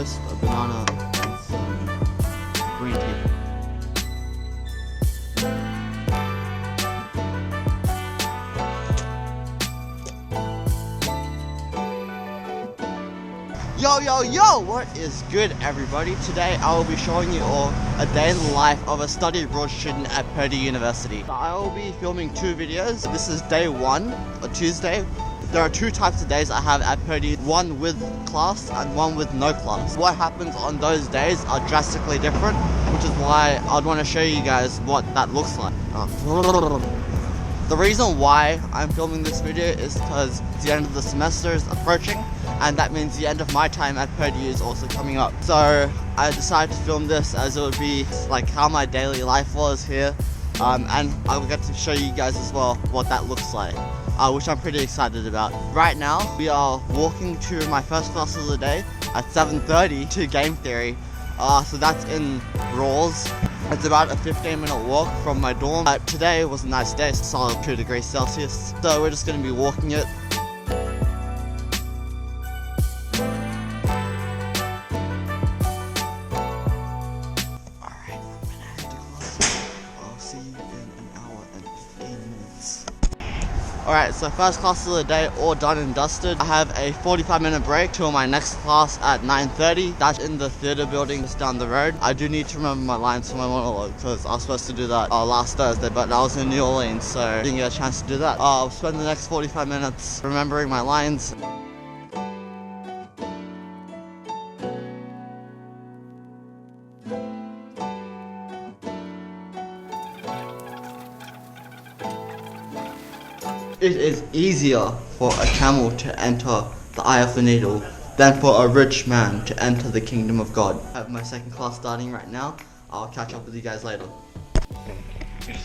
toast, a banana, and some green tea. Yo, what is good, everybody? Today I will be showing you all a day in the life of a study abroad student at PURDUE University. I will be filming two videos. This is day one, a Tuesday. There are two types of days I have at PURDUE, one with class and one with no class. What happens on those days are drastically different, which is why I'd want to show you guys what that looks like. The reason why I'm filming this video is because the end of the semester is approaching, and that means the end of my time at PURDUE is also coming up. So I decided to film this as it would be like how my daily life was here, and I will get to show you guys as well what that looks like, which I'm pretty excited about. Right now we are walking to my first class of the day at 7:30 to game theory. So that's in Rawls. It's about a 15-minute walk from my dorm. Today was a nice day, solid 2 degrees Celsius. So we're just going to be walking it. Alright, I'm gonna head to class. I'll see you in an hour and 15 minutes. Alright, so first class of the day, all done and dusted. I have a 45-minute break till my next class at 9:30. That's in the theatre building just down the road. I do need to remember my lines for my monologue because I was supposed to do that last Thursday, but I was in New Orleans, so I didn't get a chance to do that. I'll spend the next 45 minutes remembering my lines. It is easier for a camel to enter the eye of the needle than for a rich man to enter the kingdom of God. I have my second class starting right now. I'll catch up with you guys later.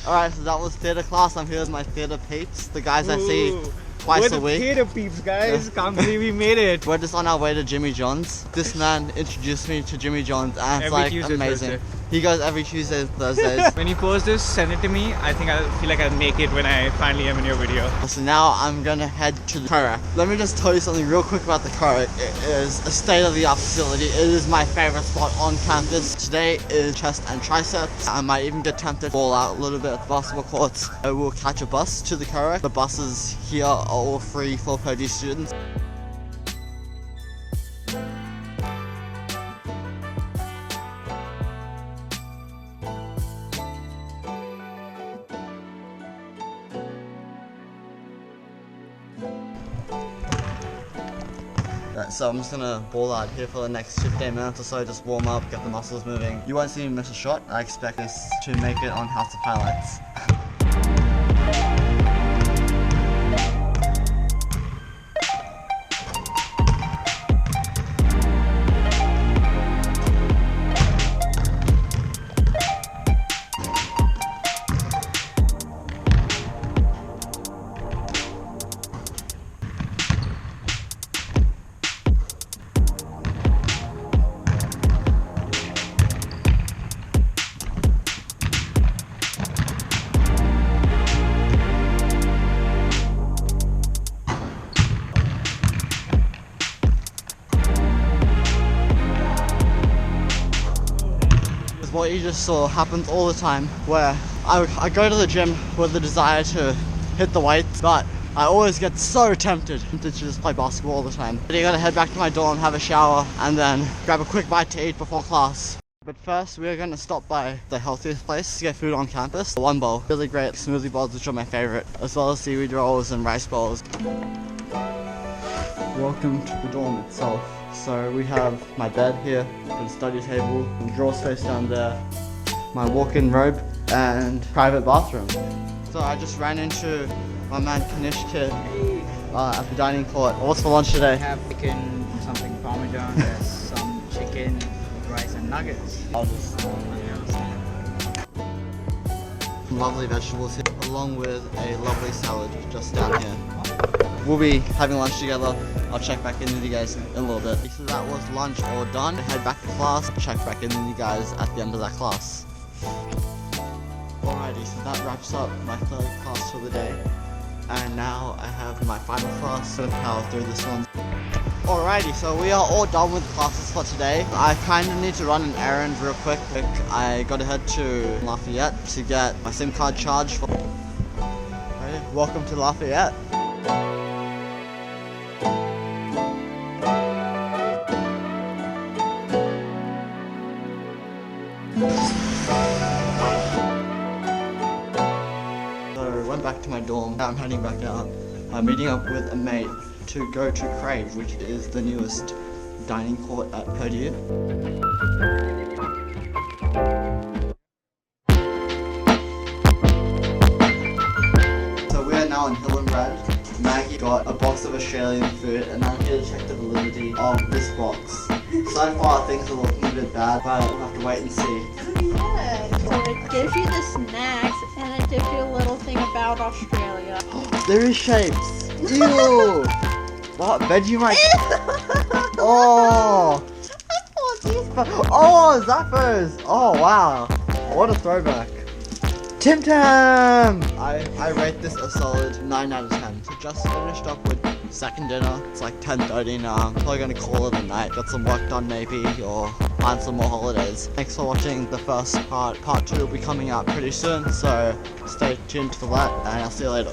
Alright, so that was theatre class. I'm here with my theatre peeps, the guys I see twice a week. Theatre peeps, guys. Can't believe we made it. We're just on our way to Jimmy John's. This man introduced me to Jimmy John's and it's Every like Tuesday, amazing. Thursday. He goes every Tuesday and Thursdays. When you post this, send it to me. I think I'll feel like I'll make it when I finally am in your video. So now I'm gonna head to the Korak. Let me just tell you something real quick about the Korak. It is a state-of-the-art facility. It is my favorite spot on campus. Today is chest and triceps. I might even get tempted to ball out a little bit at the basketball courts. I will catch a bus to the Korak. The buses here are all free for PURDUE students. So I'm just gonna ball out here for the next 15 minutes or so, just warm up, get the muscles moving. You won't see me miss a shot. I expect this to make it on House of Highlights. What you just saw happens all the time, where I go to the gym with the desire to hit the weights, but I always get so tempted to just play basketball all the time. But you gotta head back to my dorm, have a shower, and then grab a quick bite to eat before class. But first, we're gonna stop by the healthiest place to get food on campus. One bowl, really great smoothie bowls, which are my favorite, as well as seaweed rolls and rice bowls. Welcome to the dorm itself. So we have my bed here, the study table, and drawer space down there, my walk-in robe, and private bathroom. So I just ran into my man Kanishka at the dining court. What's for lunch today? I have chicken, something parmesan, there's some chicken, rice and nuggets. I'll just lovely vegetables here, along with a lovely salad just down here. We'll be having lunch together. I'll check back in with you guys in a little bit. So that was lunch all done. Head back to class, check back in with you guys at the end of that class. Alrighty, so that wraps up my third class for the day. And now I have my final class, so power through this one. Alrighty, so we are all done with classes for today. I kind of need to run an errand real quick. I gotta head to Lafayette to get my SIM card charged for... Hey, welcome to Lafayette. So, went back to my dorm. Now I'm heading back out. I'm meeting up with a mate to go to Crave, which is the newest dining court at Purdue. So we are now in Hill and Red. Maggie got a box of Australian food, and I'm here to check the validity of this box. So far things are looking a bit bad, but we'll have to wait and see. Yeah, so it gives you the snacks and it gives you a little thing about Australia. There is shapes. Ew. What? Vegemite? Oh! Oh, Zappos! Oh, wow. What a throwback. Tim Tam! I rate this a solid 9 out of 10. So just finished up with second dinner. It's like 10:30 now. I'm probably gonna call it a night. Got some work done maybe, or find some more holidays. Thanks for watching the first part. Part 2 will be coming out pretty soon, so stay tuned for that, and I'll see you later.